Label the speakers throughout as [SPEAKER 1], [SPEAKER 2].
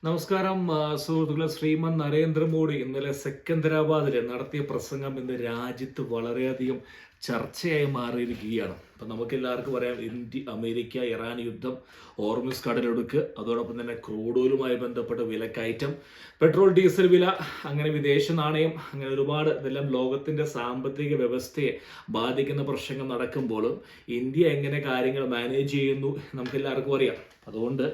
[SPEAKER 1] നമസ്കാരം സുഹൃത്തുക്കളെ. ശ്രീമാൻ നരേന്ദ്രമോദി ഇന്നലെ സെക്കന്ദരാബാദിൽ നടത്തിയ പ്രസംഗം ഇന്ന് രാജ്യത്ത് വളരെയധികം ചർച്ചയായി മാറിയിരിക്കുകയാണ്. അപ്പം നമുക്ക് എല്ലാവർക്കും പറയാം, അമേരിക്ക ഇറാൻ യുദ്ധം, ഓർമിസ് കടലൊടുക്ക്, അതോടൊപ്പം തന്നെ ക്രൂഡ് ഓയിലുമായി ബന്ധപ്പെട്ട വിലക്കയറ്റം, പെട്രോൾ ഡീസൽ വില, അങ്ങനെ വിദേശ നാണയം, അങ്ങനെ ഒരുപാട് ഇതെല്ലാം ലോകത്തിന്റെ സാമ്പത്തിക വ്യവസ്ഥയെ ബാധിക്കുന്ന പ്രശ്നങ്ങൾ നടക്കുമ്പോൾ ഇന്ത്യ എങ്ങനെ കാര്യങ്ങൾ മാനേജ് ചെയ്യുന്നു നമുക്ക് എല്ലാവർക്കും അറിയാം. അതുകൊണ്ട്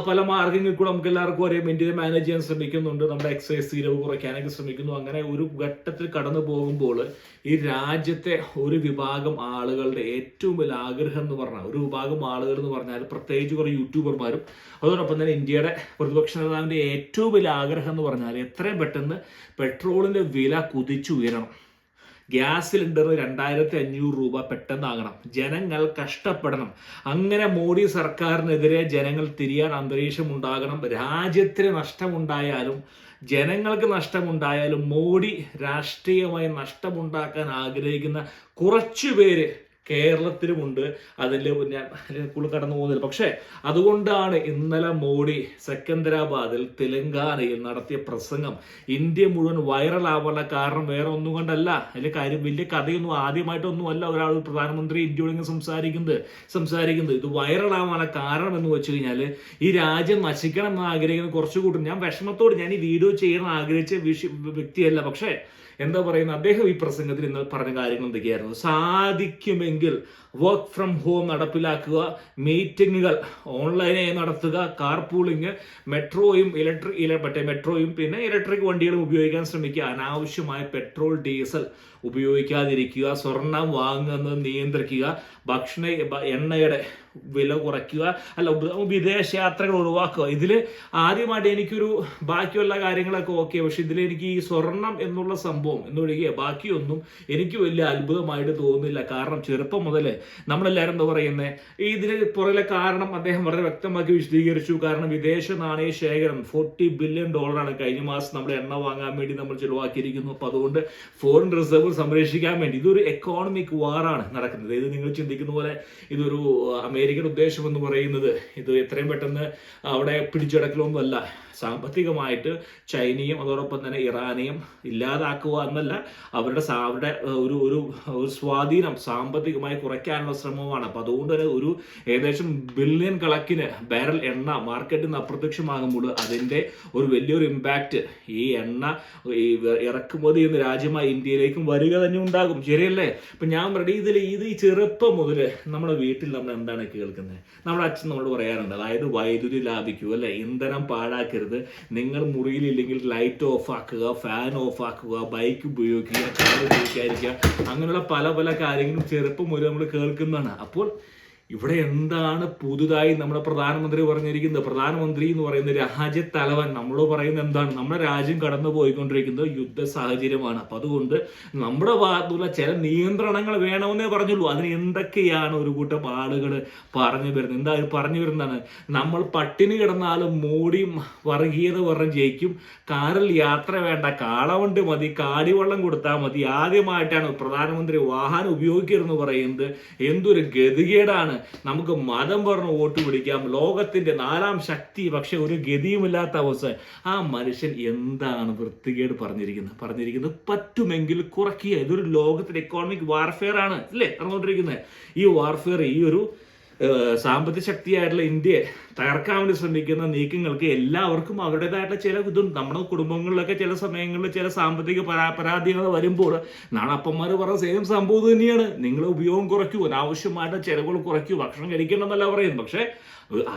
[SPEAKER 1] പല മാർഗങ്ങളിൽ കൂടെ നമുക്ക് എല്ലാവർക്കും അറിയാം, ഇന്ത്യയെ മാനേജ് ചെയ്യാൻ ശ്രമിക്കുന്നുണ്ട്, നമ്മുടെ എക്സൈസ് തീരവ് കുറയ്ക്കാനൊക്കെ ശ്രമിക്കുന്നു. അങ്ങനെ ഒരു ഘട്ടത്തിൽ കടന്നു പോകുമ്പോൾ ഈ രാജ്യത്തെ ഒരു വിഭാഗം ആളുകളുടെ ഏറ്റവും വലിയ ആഗ്രഹം എന്ന് പറഞ്ഞാൽ, ഒരു വിഭാഗം ആളുകൾ എന്ന് പറഞ്ഞാൽ പ്രത്യേകിച്ച് കുറേ യൂട്യൂബർമാരും അതോടൊപ്പം തന്നെ ഇന്ത്യയുടെ പ്രതിപക്ഷ നേതാവിൻ്റെ ഏറ്റവും വലിയ ആഗ്രഹം എന്ന് പറഞ്ഞാൽ എത്രയും പെട്ടെന്ന് പെട്രോളിൻ്റെ വില കുതിച്ചുയരണം. ഗ്യാസ് സിലിണ്ടറിന് 2500 രൂപ പെട്ടെന്നാകണം. ജനങ്ങൾ കഷ്ടപ്പെടണം. അങ്ങനെ മോഡി സർക്കാരിനെതിരെ ജനങ്ങൾ തിരിയാൻ അന്തരീക്ഷം ഉണ്ടാകണം. രാജ്യത്തിന് നഷ്ടമുണ്ടായാലും ജനങ്ങൾക്ക് നഷ്ടമുണ്ടായാലും മോഡി രാഷ്ട്രീയമായി നഷ്ടമുണ്ടാക്കാൻ ആഗ്രഹിക്കുന്ന കുറച്ചു പേര് കേരളത്തിലുമുണ്ട്. അതിൽ ഞാൻ കടന്നു പോകുന്നില്ല. പക്ഷേ അതുകൊണ്ടാണ് ഇന്നലെ മോഡി സെക്കന്ദരാബാദിൽ തെലങ്കാനയിൽ നടത്തിയ പ്രസംഗം ഇന്ത്യ മുഴുവൻ വൈറലാവാനുള്ള കാരണം വേറെ ഒന്നും കൊണ്ടല്ല. അതിൽ കാര്യം വലിയ കഥയൊന്നും ആദ്യമായിട്ടൊന്നുമല്ല ഒരാൾ പ്രധാനമന്ത്രി ഇന്ത്യയോട് സംസാരിക്കുന്നത്. ഇത് വൈറലാവാനുള്ള കാരണം എന്ന് വെച്ച് കഴിഞ്ഞാൽ ഈ രാജ്യം നശിക്കണം എന്ന് ആഗ്രഹിക്കുന്ന കുറച്ചു കൂട്ടം, ഞാൻ വിഷമത്തോട് ഞാൻ ഈ വീഡിയോ ചെയ്യണം ആഗ്രഹിച്ച വ്യക്തിയല്ല, പക്ഷേ എന്താ പറയുന്നത്, അദ്ദേഹം ഈ പ്രസംഗത്തിൽ ഇന്ന് പറഞ്ഞ കാര്യങ്ങൾ എന്തൊക്കെയായിരുന്നു? സാധിക്കുമെങ്കിൽ വർക്ക് ഫ്രം ഹോം നടപ്പിലാക്കുക, മീറ്റിങ്ങുകൾ ഓൺലൈനായി നടത്തുക, കാർ പൂളിങ്, മെട്രോയും പിന്നെ ഇലക്ട്രിക് വണ്ടികളും ഉപയോഗിക്കാൻ ശ്രമിക്കുക, അനാവശ്യമായ പെട്രോൾ ഡീസൽ ഉപയോഗിക്കാതിരിക്കുക, സ്വർണം വാങ്ങുന്നത് നിയന്ത്രിക്കുക, എണ്ണയുടെ വില കുറയ്ക്കുക, വിദേശ യാത്രകൾ ഒഴിവാക്കുക. ഇതിൽ ആദ്യമായിട്ട് എനിക്കൊരു ബാക്കിയുള്ള കാര്യങ്ങളൊക്കെ ഓക്കെ, പക്ഷെ ഇതിൽ എനിക്ക് ഈ സ്വർണം എന്നുള്ള സംഭവം എന്നൊഴികെ ബാക്കിയൊന്നും എനിക്ക് വലിയ അത്ഭുതമായിട്ട് തോന്നുന്നില്ല. കാരണം ചെറുപ്പം മുതൽ നമ്മളെല്ലാവരും എന്താ പറയുന്നത്, ഇതിന് പുറകിലെ കാരണം അദ്ദേഹം വളരെ വ്യക്തമാക്കി വിശദീകരിച്ചു. കാരണം വിദേശ നാണയ ശേഖരം $40 ബില്യൺ കഴിഞ്ഞ മാസം നമ്മൾ എണ്ണ വാങ്ങാൻ വേണ്ടി നമ്മൾ ചിലവാക്കിയിരിക്കുന്നു. അപ്പോൾ അതുകൊണ്ട് ഫോറിൻ റിസർവ് സംരക്ഷിക്കാൻ വേണ്ടി ഇതൊരു എക്കോണമിക് വാറാണ് നടക്കുന്നത്. ഇത് നിങ്ങൾ ചിന്തിക്കുന്ന പോലെ ഇതൊരു അമേരിക്കൻ ഉദ്ദേശം എന്ന് പറയുന്നത് ഇത് എത്രയും പെട്ടെന്ന് അവിടെ പിടിച്ചടക്കലൊന്നുമല്ല. സാമ്പത്തികമായിട്ട് ചൈനയും അതോടൊപ്പം തന്നെ ഇറാനെയും ഇല്ലാതാക്കുക എന്നല്ല, അവരുടെ ഒരു സ്വാധീനം സാമ്പത്തികമായി കുറയ്ക്കാനുള്ള ശ്രമമാണ്. അപ്പം അതുകൊണ്ട് തന്നെ ഒരു ഏകദേശം ബില്യൺ കണക്കിന് ബാരൽ എണ്ണ മാർക്കറ്റിൽ നിന്ന് അപ്രത്യക്ഷമാകുമ്പോൾ അതിൻ്റെ ഒരു വലിയൊരു ഇമ്പാക്റ്റ് ഈ എണ്ണ ഇറക്കുമതി എന്ന രാജ്യമായി ഇന്ത്യയിലേക്കും വരിക തന്നെ ഉണ്ടാകും. ശരിയല്ലേ? ഇപ്പം ഞാൻ പറയുന്നത് ഇത് ഈ ചെറുപ്പം മുതൽ നമ്മുടെ വീട്ടിൽ നമ്മൾ എന്താണ് കേൾക്കുന്നത്, നമ്മുടെ അച്ഛൻ നമ്മളോട് പറയാറുണ്ട്, അതായത് വൈദ്യുതി ലാഭിക്കൂ, അല്ലെ, ഇന്ധനം പാഴാക്കരുത്, നിങ്ങൾ മുറിയിലില്ലെങ്കിൽ ലൈറ്റ് ഓഫ് ആക്കുക, ഫാൻ ഓഫ് ആക്കുക, ബൈക്ക് ഉപയോഗിക്കുക, കാർ ഉപയോഗിക്കാതിരിക്കുക, അങ്ങനെയുള്ള പല പല കാര്യങ്ങളും ചെറുപ്പം മുതൽ നമ്മൾ കേൾക്കുന്നതാണ്. അപ്പോൾ ഇവിടെ എന്താണ് പുതുതായി നമ്മുടെ പ്രധാനമന്ത്രി പറഞ്ഞിരിക്കുന്നത്? പ്രധാനമന്ത്രി എന്ന് പറയുന്ന രാജ്യത്തലവൻ നമ്മളോട് പറയുന്നത് എന്താണ്? നമ്മുടെ രാജ്യം കടന്നു പോയിക്കൊണ്ടിരിക്കുന്നത് യുദ്ധ സാഹചര്യമാണ്. അപ്പം അതുകൊണ്ട് നമ്മുടെ ഭാഗത്തുള്ള ചില നിയന്ത്രണങ്ങൾ വേണമെന്നേ പറഞ്ഞുള്ളൂ. അതിന് എന്തൊക്കെയാണ് ഒരു കൂട്ടം ആളുകൾ പറഞ്ഞു വരുന്നത്? പറഞ്ഞു വരുന്നതാണ്, നമ്മൾ പട്ടിണി കിടന്നാലും മോഡിയും വർഗീയത പറഞ്ഞ് ജയിക്കും, കാറിൽ യാത്ര വേണ്ട, കാളവണ്ടി മതി, കാടിവെള്ളം കൊടുത്താൽ മതി, ആദ്യമായിട്ടാണ് പ്രധാനമന്ത്രി വാഹനം ഉപയോഗിക്കരുതെന്ന് പറയുന്നത്. എന്തൊരു ഗതികേടാണ്! നമുക്ക് മതം പറഞ്ഞ് വോട്ട് പിടിക്കാം, ലോകത്തിന്റെ 4ാം ശക്തി, പക്ഷെ ഒരു ഗതിയുമില്ലാത്ത അവസ്ഥ. ആ മനുഷ്യൻ എന്താണ് വൃത്തികേട് പറഞ്ഞിരിക്കുന്നത്? പറ്റുമെങ്കിൽ കുറയ്ക്കുക. ഇതൊരു ലോകത്തിന്റെ എക്കോണമിക് വാർഫെയർ ആണ്, അല്ലേ നടന്നുകൊണ്ടിരിക്കുന്നത്? ഈ വാർഫെയർ ഈ ഒരു സാമ്പത്തിക ശക്തിയായിട്ടുള്ള ഇന്ത്യയെ തകർക്കാൻ വേണ്ടി ശ്രമിക്കുന്ന നീക്കങ്ങൾക്ക് എല്ലാവർക്കും അവരുടേതായിട്ടുള്ള ചില ഇതും, നമ്മുടെ കുടുംബങ്ങളിലൊക്കെ ചില സമയങ്ങളിൽ ചില സാമ്പത്തിക പരാധീനത വരുമ്പോൾ നാണപ്പന്മാർ പറഞ്ഞ സെയിം സംഭവം തന്നെയാണ്. നിങ്ങൾ ഉപയോഗം കുറയ്ക്കൂ, അനാവശ്യമായിട്ട് ചിലവുകൾ കുറയ്ക്കൂ, ഭക്ഷണം കഴിക്കണമെന്നല്ല പറയുന്നത്, പക്ഷെ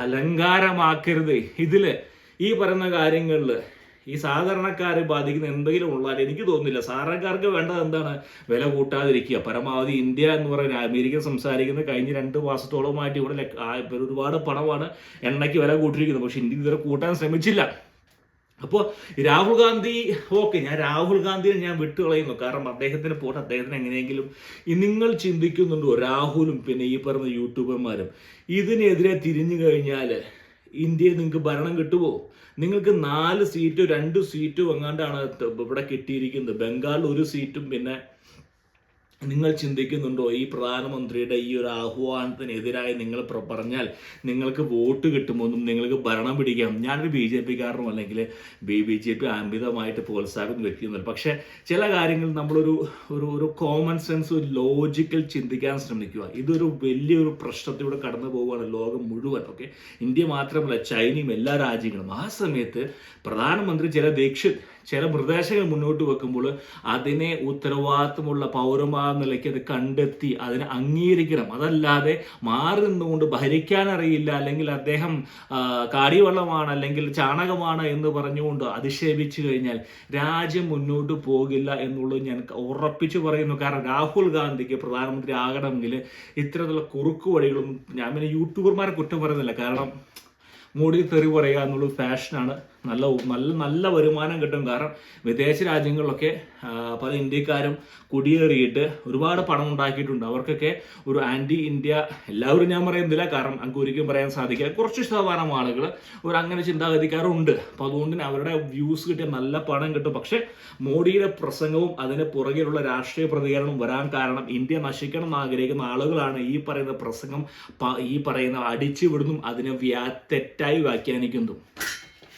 [SPEAKER 1] അലങ്കാരമാക്കരുത്. ഇതില് ഈ പറയുന്ന കാര്യങ്ങളിൽ ഈ സാധാരണക്കാരെ ബാധിക്കുന്ന എന്തെങ്കിലും ഉള്ളാൽ എനിക്ക് തോന്നുന്നില്ല. സാധാരണക്കാർക്ക് വേണ്ടത് എന്താണ്? വില കൂട്ടാതിരിക്കുക. പരമാവധി ഇന്ത്യ എന്ന് പറയുന്ന അമേരിക്ക സംസാരിക്കുന്ന കഴിഞ്ഞ 2 മാസത്തോളമായിട്ട് ഇവിടെ ഒരുപാട് പണമാണ് എണ്ണയ്ക്ക് വില കൂട്ടിയിരിക്കുന്നത്. പക്ഷെ ഇന്ത്യ ഇതുവരെ കൂട്ടാൻ ശ്രമിച്ചില്ല. അപ്പോൾ രാഹുൽ ഗാന്ധി, ഞാൻ രാഹുൽ ഗാന്ധിയെ ഞാൻ വിട്ടുകളയുന്നു. കാരണം അദ്ദേഹത്തിന് എങ്ങനെയെങ്കിലും നിങ്ങൾ ചിന്തിക്കുന്നുണ്ടോ, രാഹുലും പിന്നെ ഈ പറഞ്ഞ യൂട്യൂബർമാരും ഇതിനെതിരെ തിരിഞ്ഞു കഴിഞ്ഞാൽ ഇന്ത്യയിൽ നിങ്ങൾക്ക് ഭരണം കിട്ടുമോ? നിങ്ങൾക്ക് 4 സീറ്റോ 2 സീറ്റോ എങ്ങാണ്ടാണ് ഇവിടെ കിട്ടിയിരിക്കുന്നത്. ബംഗാളിൽ 1 സീറ്റും പിന്നെ നിങ്ങൾ ചിന്തിക്കുന്നുണ്ടോ ഈ പ്രധാനമന്ത്രിയുടെ ഈ ഒരു ആഹ്വാനത്തിനെതിരായി നിങ്ങൾ പറഞ്ഞാൽ നിങ്ങൾക്ക് വോട്ട് കിട്ടുമെന്നും നിങ്ങൾക്ക് ഭരണം പിടിക്കാം? ഞാനൊരു BJP കാരനും അല്ലെങ്കിൽ BJP അമിതമായിട്ട് പ്രോത്സാഹിക്കുന്ന വ്യക്തിയൊന്നുമില്ല. പക്ഷേ ചില കാര്യങ്ങൾ നമ്മളൊരു ഒരു ഒരു കോമൺ സെൻസ്, ഒരു ലോജിക്കൽ ചിന്തിക്കാൻ ശ്രമിക്കുക. ഇതൊരു വലിയൊരു പ്രശ്നത്തിലൂടെ കടന്നു പോവുകയാണ് ലോകം മുഴുവൻ. ഓക്കെ, ഇന്ത്യ മാത്രമല്ല, ചൈനയും എല്ലാ രാജ്യങ്ങളും. ആ സമയത്ത് പ്രധാനമന്ത്രി ചില നിർദ്ദേശങ്ങൾ മുന്നോട്ട് വെക്കുമ്പോൾ അതിനെ ഉത്തരവാദിത്തമുള്ള പൗരന്മാർ നിലയ്ക്ക് അത് കണ്ടെത്തി അതിനെ അംഗീകരിക്കണം. അതല്ലാതെ മാറി നിന്നുകൊണ്ട് ഭരിക്കാനറിയില്ല, അല്ലെങ്കിൽ അദ്ദേഹം കാടിവെള്ളമാണ് അല്ലെങ്കിൽ ചാണകമാണ് എന്ന് പറഞ്ഞുകൊണ്ട് അധിക്ഷേപിച്ചു കഴിഞ്ഞാൽ രാജ്യം മുന്നോട്ട് പോകില്ല എന്നുള്ളത് ഞാൻ ഉറപ്പിച്ചു പറയുന്നു. കാരണം രാഹുൽ ഗാന്ധിക്ക് പ്രധാനമന്ത്രി ആകണമെങ്കിൽ ഇത്തരത്തിലുള്ള കുറുക്കു വഴികളും, ഞാൻ പിന്നെ യൂട്യൂബർമാരെ കുറ്റം പറയുന്നില്ല, കാരണം മോഡി തെറി പറയുക എന്നുള്ളത് ഫാഷനാണ്. നല്ല നല്ല നല്ല വരുമാനം കിട്ടും. കാരണം വിദേശ രാജ്യങ്ങളിലൊക്കെ പല ഇന്ത്യക്കാരും കുടിയേറിയിട്ട് ഒരുപാട് പണം ഉണ്ടാക്കിയിട്ടുണ്ട്. അവർക്കൊക്കെ ഒരു ആൻറ്റി ഇന്ത്യ, എല്ലാവരും ഞാൻ പറയുന്നില്ല, കാരണം നമുക്ക് ഒരിക്കലും പറയാൻ സാധിക്കില്ല, കുറച്ച് ശതമാനം ആളുകൾ ഒരു അങ്ങനെ ചിന്താഗതിക്കാരുണ്ട്. അപ്പോൾ അതുകൊണ്ട് തന്നെ അവരുടെ വ്യൂസ് കിട്ടിയ നല്ല പണം കിട്ടും. പക്ഷേ മോഡിയുടെ പ്രസംഗവും അതിന് പുറകിലുള്ള രാഷ്ട്രീയ പ്രതികരണവും വരാൻ കാരണം ഇന്ത്യ നശിക്കണം എന്ന് ആഗ്രഹിക്കുന്ന ആളുകളാണ് ഈ പറയുന്ന പ്രസംഗം, ഈ പറയുന്ന അടിച്ചു വിടുന്നു, അതിനെ തെറ്റായി വ്യാഖ്യാനിക്കുന്നു.